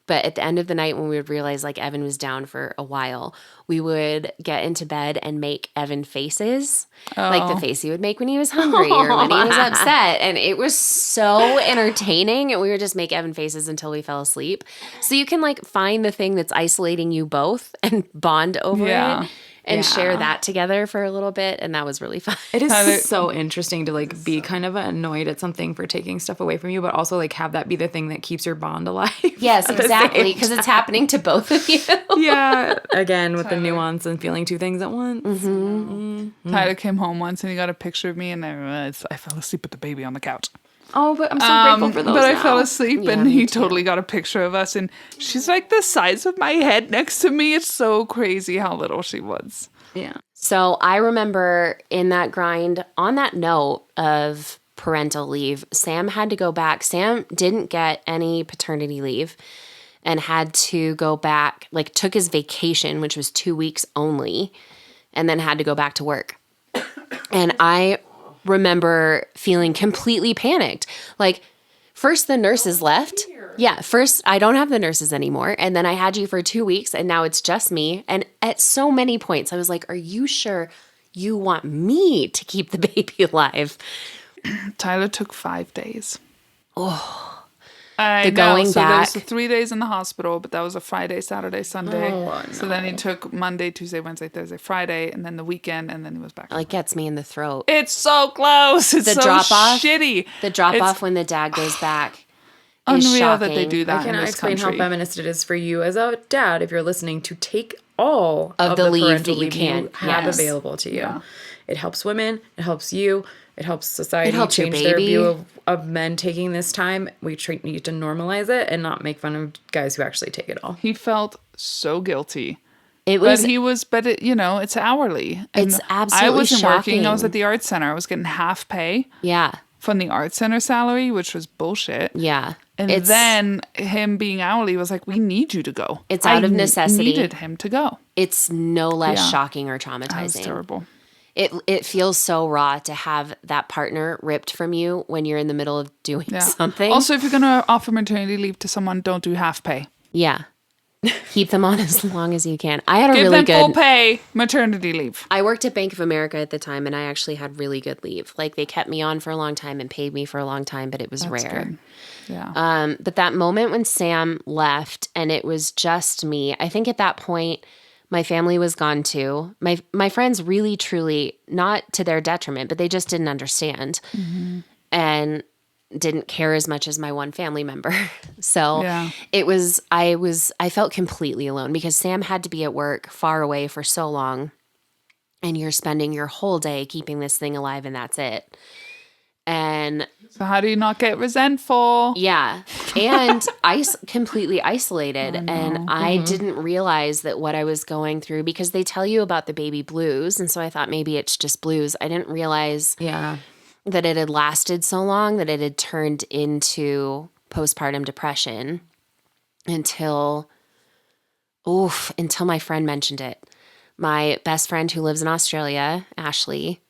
But at the end of the night, when we would realize like Evan was down for a while, we would get into bed and make Evan faces, like the face he would make when he was hungry or when he was upset. And it was so entertaining. And we would just make Evan faces until we fell asleep. So you can like find the thing that's isolating you both and bond over Yeah. it and Yeah. share that together for a little bit. And that was really fun. It is Tyler- so interesting to like be kind of annoyed at something for taking stuff away from you, but also like have that be the thing that keeps your bond alive. Yes, at the exactly. same Because it's happening to both of you. Yeah. Again, with the nuance and feeling two things at once. Tyler came home once and he got a picture of me, and I fell asleep with the baby on the couch. Oh, but I'm so grateful for those. But I now. fell asleep, Yeah, and me he too. totally got a picture of us, and she's like the size of my head next to me. It's so crazy how little she was. Yeah. So I remember in that grind, on that note of parental leave, Sam had to go back. Sam didn't get any paternity leave and had to go back, like took his vacation, which was 2 weeks only, and then had to go back to work. And I remember feeling completely panicked. Like, first the nurses left. Yeah, first I don't have the nurses anymore. And then I had you for 2 weeks and now it's just me. And at so many points I was like, are you sure you want me to keep the baby alive? Tyler took 5 days. Oh, I know. going So back. there's 3 days in the hospital, but that was a Friday, Saturday, Sunday. Oh, So then he took Monday, Tuesday, Wednesday, Thursday, Friday, and then the weekend, and then he was back. like gets me in the throat. It's so close. It's The so drop-off? shitty. The drop It's off when the dad goes back is unreal shocking. that they do that I cannot in this explain country. how feminist it is for you as a dad, if you're listening, to take all Of the leave parental that you can. have Yes. available to you. Yeah. It helps women. It helps you. It helps society It helps your change their baby. view of men taking this time. We need to normalize it and not make fun of guys who actually take it all. He felt so guilty. It was It's hourly. And It's I absolutely wasn't working. I was shocking. at the art center. I was getting half pay yeah. from the art center salary, which was bullshit. Yeah. And then him being hourly was like, we need you to go. It's out of I necessity. needed him to go. It's no less Yeah. shocking or That was traumatizing. terrible. It feels so raw to have that partner ripped from you when you're in the middle of doing Yeah. something. Also, if you're going to offer maternity leave to someone, don't do half pay. yeah. Keep them on as long as you can. I had a Give really them full good pay maternity leave. I worked at Bank of America at the time and I actually had really good leave. Like they kept me on for a long time and paid me for a long time, but it was rare. Good. Yeah. But that moment when Sam left and it was just me, I think at that point my family was gone too. My friends really, truly, not to their detriment, but they just didn't understand and didn't care as much as my one family member. So Yeah. I felt completely alone because Sam had to be at work far away for so long and you're spending your whole day keeping this thing alive and that's it. And So how do you not get resentful? yeah. And completely isolated. And I didn't realize that what I was going through because they tell you about the baby blues. And so I thought maybe it's just blues. I didn't realize Yeah. that it had lasted so long that it had turned into postpartum depression until my friend mentioned it. My best friend who lives in Australia, Ashley,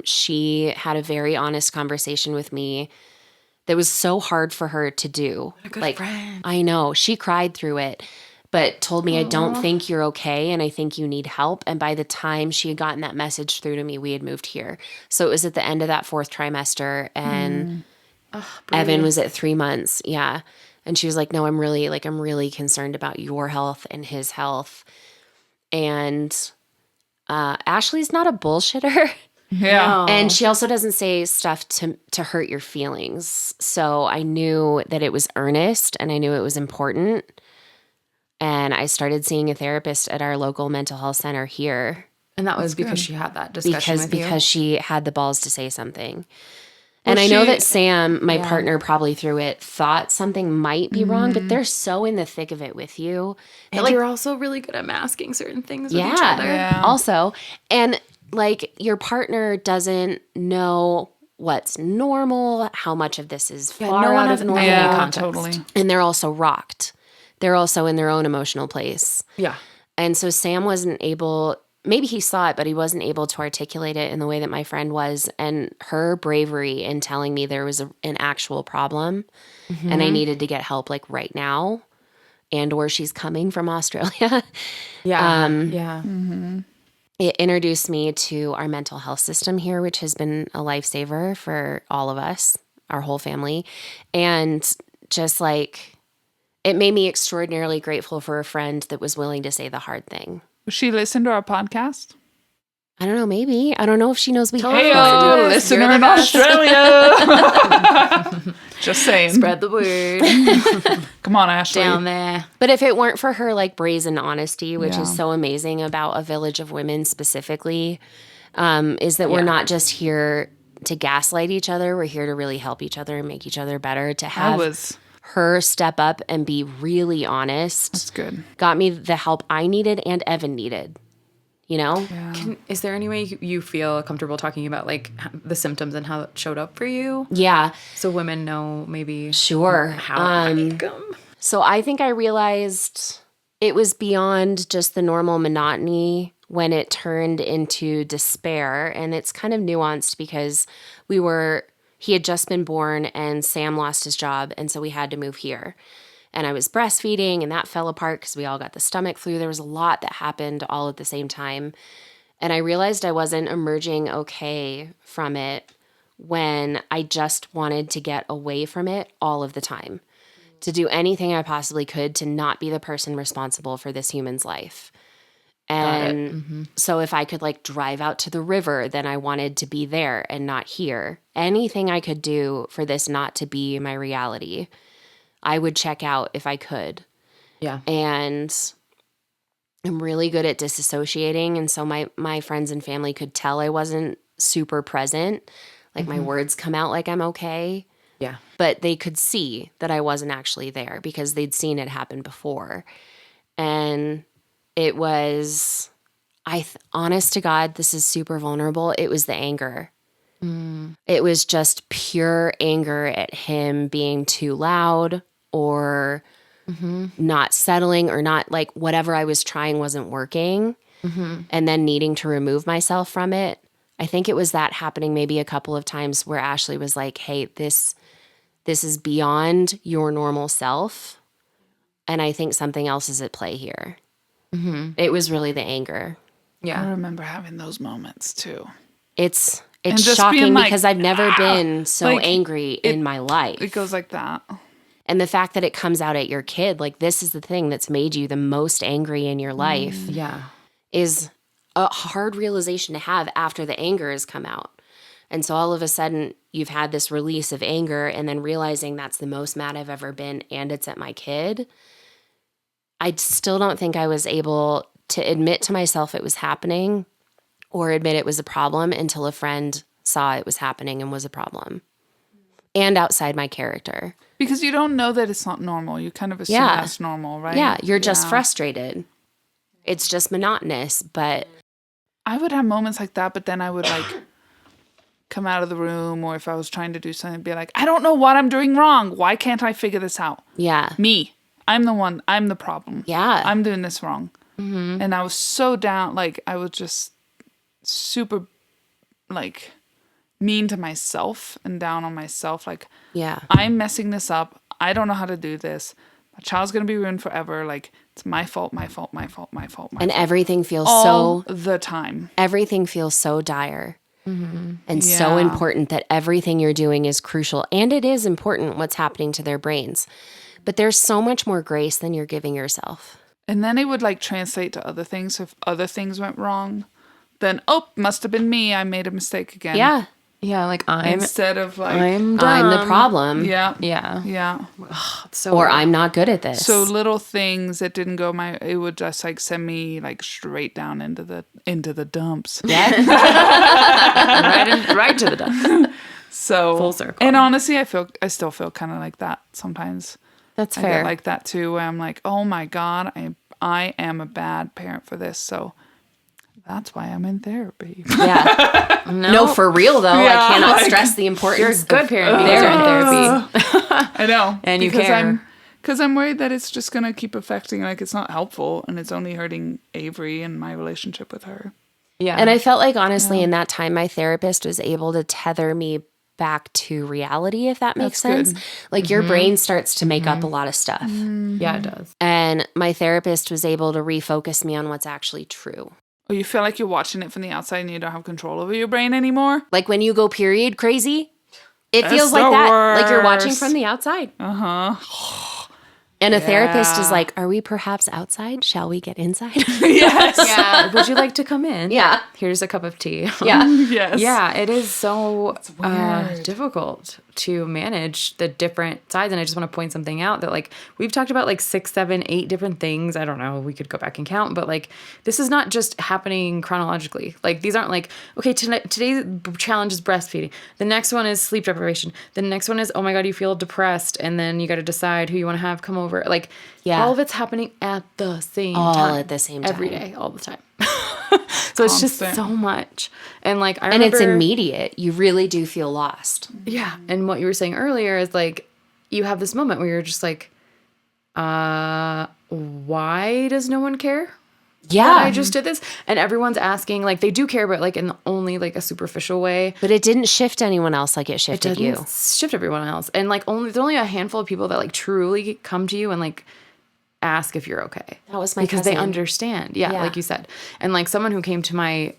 she had a very honest conversation with me that was so hard for her to do. A good friend. I know. She cried through it, but told me, I don't think you're okay and I think you need help. And by the time she had gotten that message through to me, we had moved here. So it was at the end of that 4th trimester and Evan was at 3 months. Yeah. And she was like, no, I'm really concerned about your health and his health. And Ashley's not a bullshitter. Yeah. And she also doesn't say stuff to hurt your feelings. So I knew that it was earnest and I knew it was important. And I started seeing a therapist at our local mental health center here And that was because she had that discussion with you. because she had the balls to say something. And I know that Sam, my partner, probably through it, thought something might be wrong, but they're so in the thick of it with you. And you're also really good at masking certain things with each other. Yeah. Also, and like your partner doesn't know what's normal, how much of this is far no one out has of normal. any Yeah, context. totally. And they're also rocked. They're also in their own emotional place. Yeah. And so Sam wasn't able, maybe he saw it, but he wasn't able to articulate it in the way that my friend was. And her bravery in telling me there was an actual problem and I needed to get help like right now and or she's coming from Australia. Yeah. It introduced me to our mental health system here, which has been a lifesaver for all of us, our whole family. And just like, it made me extraordinarily grateful for a friend that was willing to say the hard thing. Does she listen to our podcast? I don't know, maybe. I don't know if she knows we have Hey, one. listener You're the in best. Australia. Just saying. Spread the word Come on, Ashley. down there. But if it weren't for her like brazen honesty, which Yeah. is so amazing about a village of women specifically, is that we're not just here to gaslight each other. We're here to really help each other and make each other better. To have her step up and be really honest. That's good. Got me the help I needed and Evan needed. You know? Yeah. Is there any way you feel comfortable talking about like the symptoms and how it showed up for you? Yeah. So women know maybe Sure. how to make them? So I think I realized it was beyond just the normal monotony when it turned into despair. And it's kind of nuanced because he had just been born and Sam lost his job. And so we had to move here. And I was breastfeeding and that fell apart because we all got the stomach flu. There was a lot that happened all at the same time. And I realized I wasn't emerging okay from it when I just wanted to get away from it all of the time, to do anything I possibly could to not be the person responsible for this human's life. And so if I could like drive out to the river, then I wanted to be there and not here. Anything I could do for this not to be my reality, I would check out if I could. Yeah. And I'm really good at disassociating. And so my friends and family could tell I wasn't super present. Like my words come out like I'm okay. Yeah. But they could see that I wasn't actually there because they'd seen it happen before. And it was, honest to God, this is super vulnerable. It was the anger. It was just pure anger at him being too loud or not settling or not like whatever I was trying wasn't working and then needing to remove myself from it. I think it was that happening maybe a couple of times where Ashley was like, hey, this is beyond your normal self. And I think something else is at play here. It was really the anger. Yeah. I remember having those moments too. It's just shocking being like, because I've never been so like, angry in my life. It goes like that. And the fact that it comes out at your kid, like this is the thing that's made you the most angry in your life, Yeah. is a hard realization to have after the anger has come out. And so all of a sudden you've had this release of anger and then realizing that's the most mad I've ever been and it's at my kid. I still don't think I was able to admit to myself it was happening or admit it was a problem until a friend saw it was happening and was a problem. And outside my character. Because you don't know that it's not normal. You kind of assume that's normal, right? Yeah, you're just frustrated. It's just monotonous, but... I would have moments like that, but then I would like come out of the room, or if I was trying to do something, be like, I don't know what I'm doing wrong. Why can't I figure this out? Yeah. Me. I'm the problem. Yeah. I'm doing this wrong. And I was so down, like I was just super like mean to myself and down on myself. Like, yeah, I'm messing this up. I don't know how to do this. My child's going to be ruined forever. Like, it's my fault. And everything feels all the time. Everything feels so dire and so important that everything you're doing is crucial. And it is important what's happening to their brains. But there's so much more grace than you're giving yourself. And then it would like translate to other things. So if other things went wrong, then, must have been me. I made a mistake again. Yeah. Yeah, like instead of like I'm the problem. Yeah. Yeah. Yeah. Or I'm not good at this. So little things that didn't go it would just like send me like straight down into the dumps. Yeah. right to the dumps. So full circle. And honestly, I still feel kind of like that sometimes. That's I fair. get like that too, where I'm like, oh my God, I am a bad parent for this. So that's why I'm in therapy. Yeah. No, for real though. I cannot stress the importance. You're a good parent because you're in therapy. I know. And you care. Because I'm worried that it's just going to keep affecting, like it's not helpful and it's only hurting Avery and my relationship with her. Yeah. And I felt like honestly in that time my therapist was able to tether me back to reality, if that makes sense. Good. Like your brain starts to make up a lot of stuff. Yeah, it does. And my therapist was able to refocus me on what's actually true. Or you feel like you're watching it from the outside and you don't have control over your brain anymore. Like when you go period crazy, it That's feels like the that. Like you're watching worst. from the outside. Uh-huh. And a therapist is like, are we perhaps outside? Shall we get inside? Yes. Yeah. Would you like to come in? Yeah. Here's a cup of tea. Yeah. Yes. Yeah, it is so weird. difficult to manage the different sides. And I just want to point something out that, like, we've talked about like 6, 7, 8 different things. I don't know. We could go back and count. But, like, this is not just happening chronologically. Like, these aren't like, okay, today's challenge is breastfeeding. The next one is sleep deprivation. The next one is, oh, my God, you feel depressed. And then you got to decide who you want to have come over. Like, all of it's happening at the same time. All at the same time. Every day, all the time. So it's just so much. And like, I and remember, it's immediate. You really do feel lost. Yeah. And what you were saying earlier is like, you have this moment where you're just like, why does no one care? Yeah. I just did this. And everyone's asking, like, they do care, but like in only like a superficial way. But it didn't shift anyone else like it shifted you. Shift everyone else. And like there's only a handful of people that like truly come to you and like ask if you're okay. That was my because cousin. they understand. Yeah, Yeah. like you said. And like someone who came to my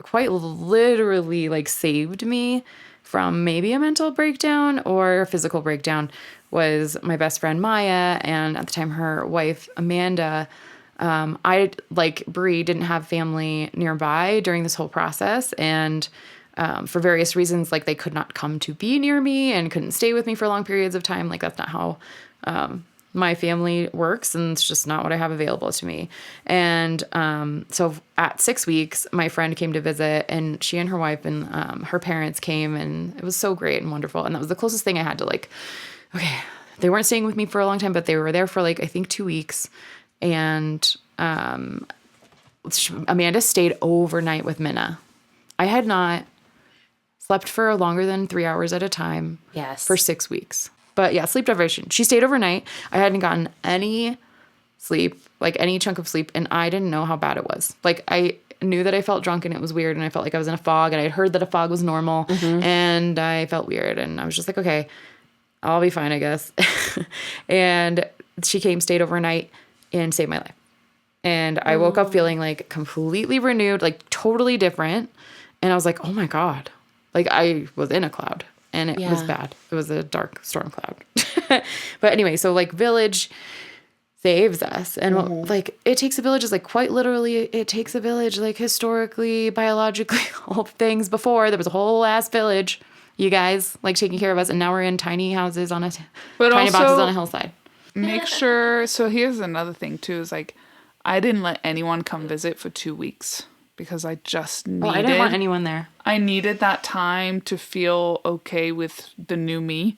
quite literally like saved me from maybe a mental breakdown or a physical breakdown was my best friend Maya, and at the time her wife Amanda. I, like Bree, didn't have family nearby during this whole process, and for various reasons, like they could not come to be near me and couldn't stay with me for long periods of time. Like that's not how my family works, and it's just not what I have available to me. And so at 6 weeks, my friend came to visit, and she and her wife and her parents came, and it was so great and wonderful. And that was the closest thing I had to like, okay, they weren't staying with me for a long time, but they were there for like, I think 2 weeks. And Amanda stayed overnight with Minna. I had not slept for longer than 3 hours at a time. Yes. For 6 weeks. But yeah, sleep deprivation. She stayed overnight. I hadn't gotten any sleep, like any chunk of sleep, and I didn't know how bad it was. Like I knew that I felt drunk and it was weird, and I felt like I was in a fog, and I had heard that a fog was normal, and I felt weird, and I was just like, okay, I'll be fine, I guess. And she came, stayed overnight, and saved my life. And I woke up feeling like completely renewed, like totally different. And I was like, oh my God. Like I was in a cloud, and it was bad. It was a dark storm cloud. But anyway, so like Village saves us. And like it takes a village is like quite literally, it takes a village, like historically, biologically, all things before. There was a whole ass village, you guys, like taking care of us. And now we're in tiny houses on tiny boxes on a hillside. Make sure. So here's another thing too, is like, I didn't let anyone come visit for 2 weeks because I just needed. I didn't want anyone there. I needed that time to feel okay with the new me,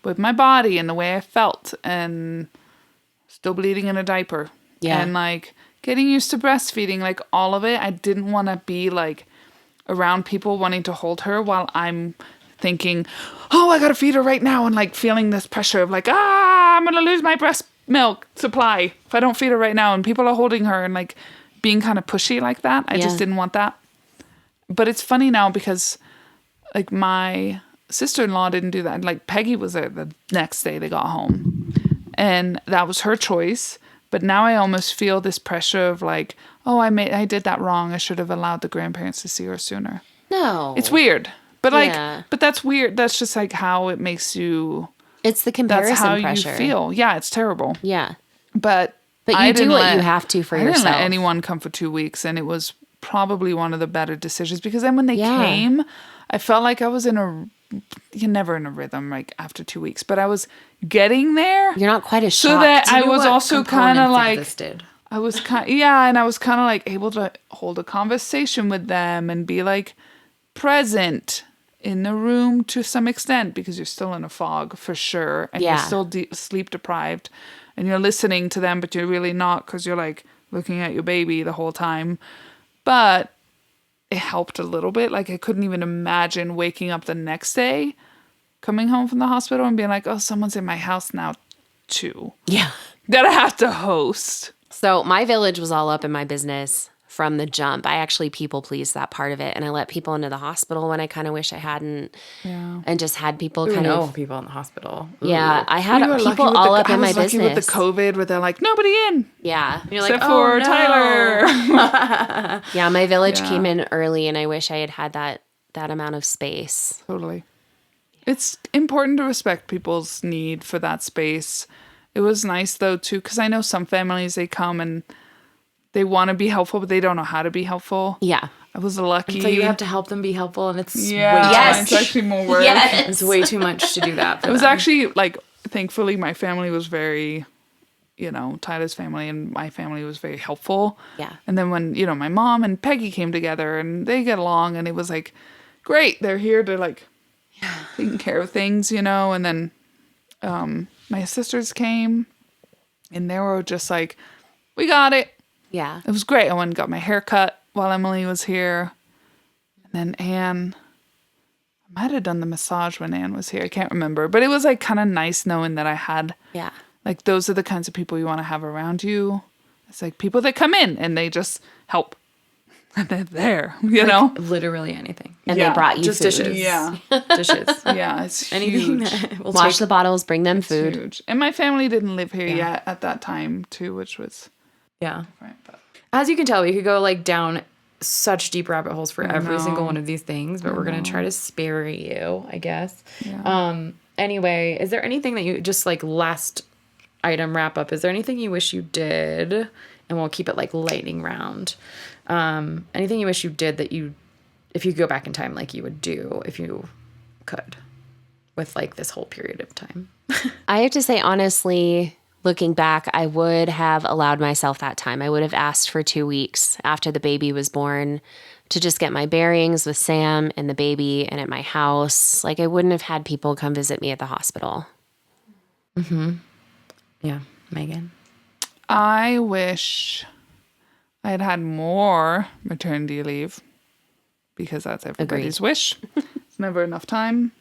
with my body and the way I felt, and still bleeding in a diaper. Yeah. And like getting used to breastfeeding, like all of it. I didn't want to be like around people wanting to hold her while I'm thinking, oh, I gotta feed her right now, and like feeling this pressure of like, I'm gonna lose my breast milk supply if I don't feed her right now, and people are holding her and like being kind of pushy like that. I just didn't want that. But it's funny now because like my sister-in-law didn't do that. Like Peggy was there the next day they got home, and that was her choice. But now I almost feel this pressure of like, oh, I did that wrong. I should have allowed the grandparents to see her sooner. No. It's weird. But like, but that's weird. That's just like how it makes you. It's the comparison That's how pressure. you feel. Yeah, it's terrible. Yeah. But you do what you have to for yourself. I didn't let anyone come for 2 weeks, and it was probably one of the better decisions because then when they came, I felt like I was you're never in a rhythm like after 2 weeks, but I was getting there. You're not quite as shocked. So that I was also kind of like, existed? I was and I was kind of like able to hold a conversation with them and be like present in the room to some extent because you're still in a fog for sure, and you're still sleep deprived, and you're listening to them, but you're really not because you're like looking at your baby the whole time. But it helped a little bit. Like I couldn't even imagine waking up the next day, coming home from the hospital and being like, oh, someone's in my house now too. Yeah. That I have to host. So my village was all up in my business from the jump. I actually people pleased that part of it, and I let people into the hospital when I kind of wish I hadn't. Yeah. And just had people people in the hospital. Yeah, I had people all up in my business. With the COVID, where they're like nobody in. Yeah, you're except for Tyler. Yeah, my village came in early, and I wish I had that amount of space. Totally. It's important to respect people's need for that space. It was nice though too, because I know some families they come and they want to be helpful, but they don't know how to be helpful. Yeah. I was lucky. So you have to help them be helpful, and it's way too much. It's actually more work. Yes. It's way too much to do that. It was actually like, thankfully, my family was very, Tyler's family and my family was very helpful. Yeah. And then when, my mom and Peggy came together and they get along, and it was like, great, they're here to like taking care of things, and then my sisters came and they were just like, we got it. Yeah. It was great. I went and got my hair cut while Emily was here. And then Anne, I might have done the massage when Anne was here. I can't remember. But it was like kind of nice knowing that I had, like those are the kinds of people you want to have around you. It's like people that come in and they just help. And they're there, you know? Literally anything. And they brought you just food. dishes. Yeah. Dishes. Yeah, it's Anything huge. that will Wash take the bottles, bring them food. Huge. And my family didn't live here yet at that time, too, which was Yeah. different. But As you can tell, we could go like down such deep rabbit holes for every single one of these things, but we're going to try to spare you, I guess. Yeah. Anyway, is there anything that you just like last item wrap up? Is there anything you wish you did? And we'll keep it like lightning round. Anything you wish you did that you, if you go back in time, like you would do if you could with like this whole period of time? I have to say, honestly, looking back, I would have allowed myself that time. I would have asked for 2 weeks after the baby was born to just get my bearings with Sam and the baby and at my house. Like, I wouldn't have had people come visit me at the hospital. Yeah. Megan? I wish I had had more maternity leave because that's everybody's wish. It's never enough time.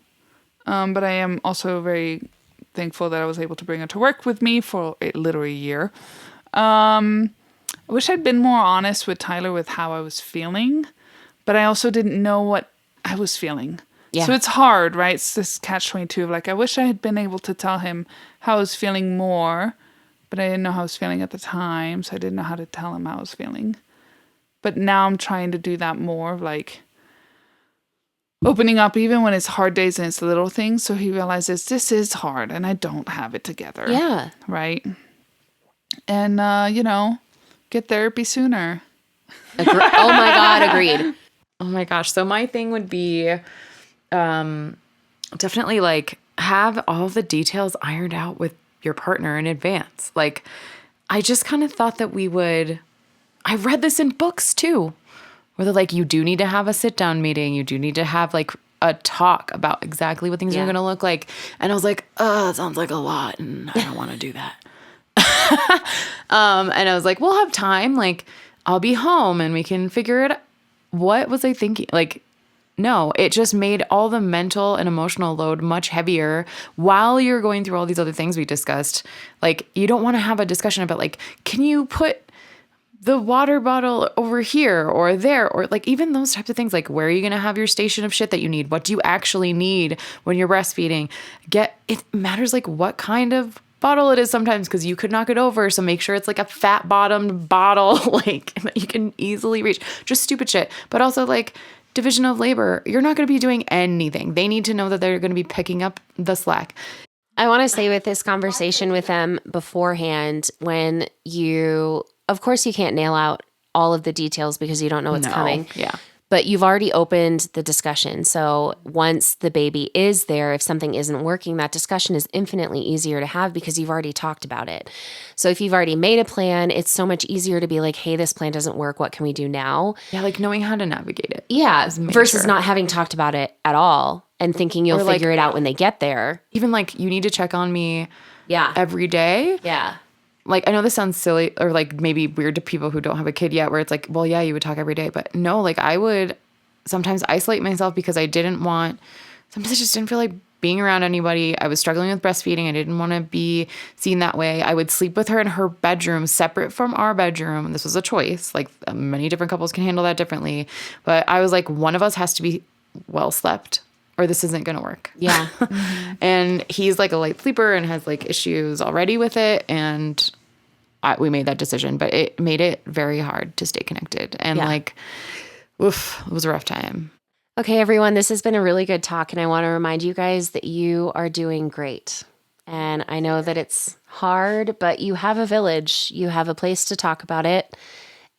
But I am also very thankful that I was able to bring her to work with me for literally a year. I wish I'd been more honest with Tyler with how I was feeling, but I also didn't know what I was feeling. Yeah. So it's hard, right? It's this catch-22 of like, I wish I had been able to tell him how I was feeling more, but I didn't know how I was feeling at the time, so I didn't know how to tell him how I was feeling. But now I'm trying to do that more, of like opening up even when it's hard days and it's the little things, so he realizes this is hard and I don't have it together. Yeah. Right? And, get therapy sooner. Oh my God, agreed. Oh my gosh. So my thing would be definitely like have all the details ironed out with your partner in advance. Like, I just kind of thought that I read this in books too, where they're like, you do need to have a sit down meeting. You do need to have like a talk about exactly what things are going to look like. And I was like, oh, it sounds like a lot. And I don't want to do that. And I was like, we'll have time. Like, I'll be home and we can figure it out. What was I thinking? Like, no, it just made all the mental and emotional load much heavier while you're going through all these other things we discussed. Like, you don't want to have a discussion about like, can you put the water bottle over here or there, or like even those types of things. Like, where are you going to have your station of shit that you need? What do you actually need when you're breastfeeding? It matters like what kind of bottle it is sometimes, because you could knock it over. So make sure it's like a fat bottomed bottle, like that you can easily reach. Just stupid shit. But also like division of labor. You're not going to be doing anything. They need to know that they're going to be picking up the slack. I want to say with this conversation with them beforehand, when of course you can't nail out all of the details because you don't know what's coming. Yeah. But you've already opened the discussion. So once the baby is there, if something isn't working, that discussion is infinitely easier to have because you've already talked about it. So if you've already made a plan, it's so much easier to be like, hey, this plan doesn't work. What can we do now? Yeah, like knowing how to navigate it. Yeah, versus not having talked about it at all and thinking you'll figure it out when they get there. Even like, you need to check on me every day. Yeah. Like, I know this sounds silly or like maybe weird to people who don't have a kid yet, where it's like, well, yeah, you would talk every day. But no, like I would sometimes isolate myself because sometimes I just didn't feel like being around anybody. I was struggling with breastfeeding. I didn't want to be seen that way. I would sleep with her in her bedroom, separate from our bedroom. This was a choice. Like, many different couples can handle that differently. But I was like, one of us has to be well slept, or this isn't going to work. Yeah. And he's like a light sleeper and has like issues already with it. And we made that decision, but it made it very hard to stay connected. And oof, it was a rough time. Okay, everyone, this has been a really good talk. And I want to remind you guys that you are doing great. And I know that it's hard, but you have a village. You have a place to talk about it.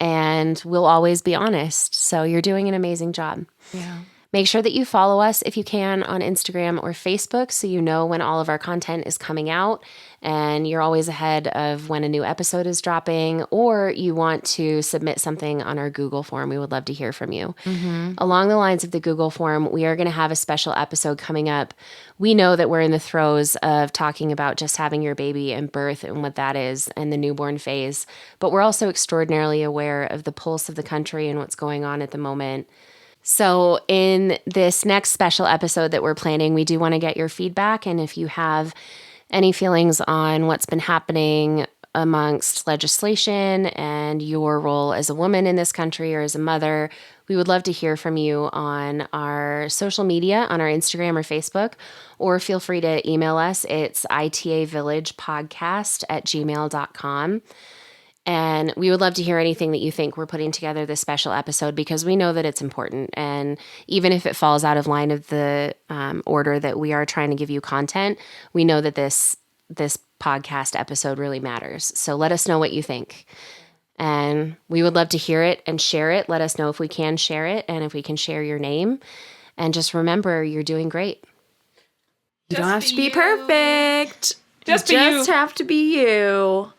And we'll always be honest. So you're doing an amazing job. Yeah. Make sure that you follow us if you can on Instagram or Facebook so you know when all of our content is coming out and you're always ahead of when a new episode is dropping, or you want to submit something on our Google form. We would love to hear from you. Mm-hmm. Along the lines of the Google form, we are going to have a special episode coming up. We know that we're in the throes of talking about just having your baby and birth and what that is and the newborn phase, but we're also extraordinarily aware of the pulse of the country and what's going on at the moment. So in this next special episode that we're planning, we do want to get your feedback. And if you have any feelings on what's been happening amongst legislation and your role as a woman in this country or as a mother. We would love to hear from you on our social media, on our Instagram or Facebook, or feel free to email us. It's itavillagepodcast@gmail.com. And we would love to hear anything that you think we're putting together this special episode, because we know that it's important. And even if it falls out of line of the order that we are trying to give you content, we know that this podcast episode really matters. So let us know what you think. And we would love to hear it and share it. Let us know if we can share it and if we can share your name. And just remember, you're doing great. You don't have to be perfect. Just have to be you.